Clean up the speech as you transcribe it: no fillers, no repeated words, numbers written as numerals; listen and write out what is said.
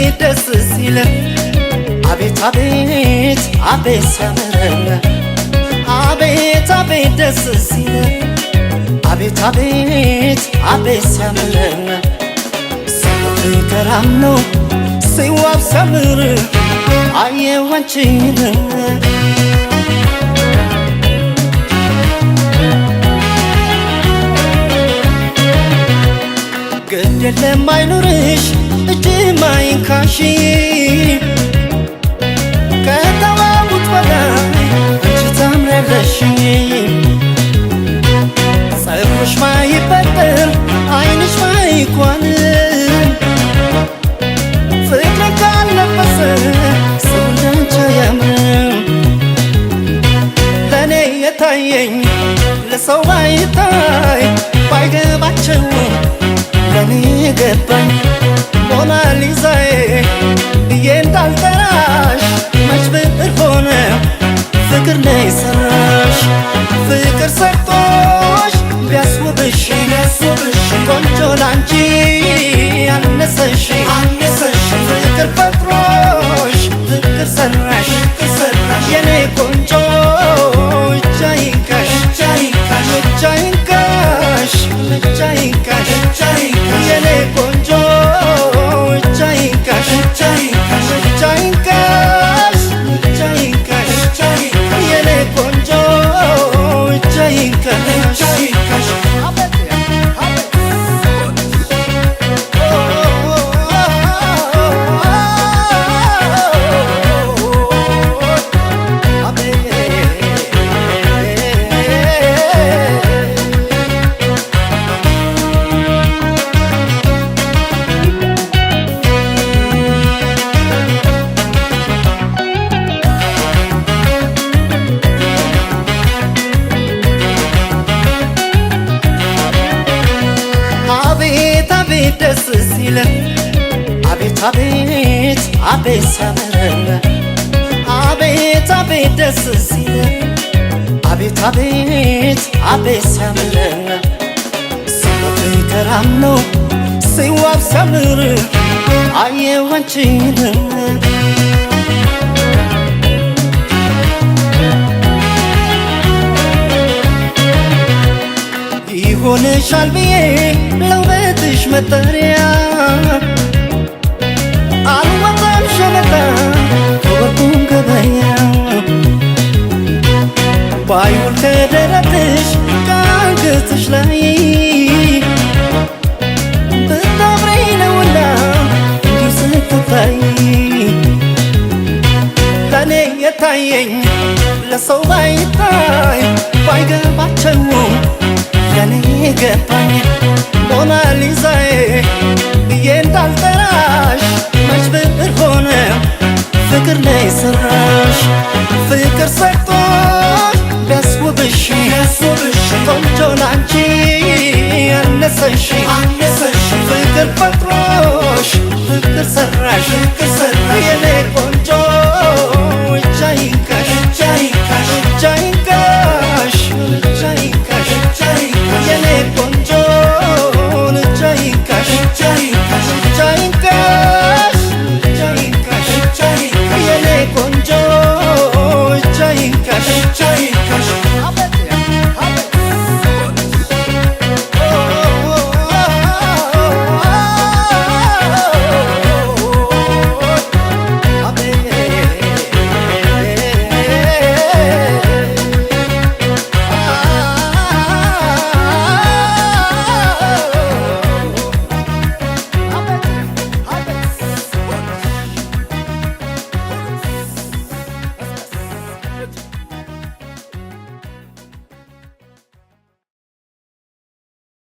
አቤት ደስ ሲል አቤት አቤት አቤት ሲያምር አቤት አቤት ደስ ሲል አቤት አቤት አቤት ሲያምር ፍቅራም ነው ሲዋብ ሲያምር አየሁ አንቺን ግድ የለም አይኑርሽ እጅ ማይንካሽ ከተዋቡት በላይ አንቺ ታምሪያለሽ ፀጉርሽ ማይበጠር አይንሽ ማይኳን ፍቅር ካለበሰ ሰው እንዳንቺ አያምርም ለእኔ የታየኝ ለሰው ባይታይ ባይገባቸው ለኔ ገባኝ ሞናሊዛዬ ብዬ እንዳልጠራሽ መች ብዕር ሆነ ፍቅር ነው የሰራሽ ፍቅር ሰርቶሽ ቢያስውብሽ ቆንጆ ላንቺ አነሰሽ ፍቅር ፈጥሮሽ ፍቅር ሰራሽ የኔ ቆንጆ እጅ አይንካሽ እጅ አይንካሽ እጅ አይንካሽ የኔ ቆንጆ እጅ አይንካሽ እጅ አይንካሽ እጅ አይንካሽ የኔ ቆንጆ እጅ አይንካሽ ደስ ሲል አቤት አቤት አቤት ሲያምር አቤት አቤት ደስ ሲል አቤት አቤት አቤት ሲያምር ፍቅራም ነው ሲዋብ ሲያምር አየሁ አንቺን ይሆንሻል ብዬ ለውበትሽ መጠሪያ አልወጣም ሸመታ ከወርቁም ገበያ ባይውል ከደረትሽ ከአንገትሽ ላይ ብታምሪ ነውና እንዲሁ ስትታይ ለእኔ የታየኝ ለሰው ባይታይ ባይገባቸውም ለኔ ገባኝ ሞናሊዛዬ ብዬ እንዳልጠራሽ መች ብዕር ሆነ ፍቅር ነው የሰራሽ ፍቅር ሰርቶሽ ቢያስውብሽ ቆንጆ ላንቺ አነሰሽ ፍቅር ፈጥሮሽ ፍቅር ሰራሽ የኔ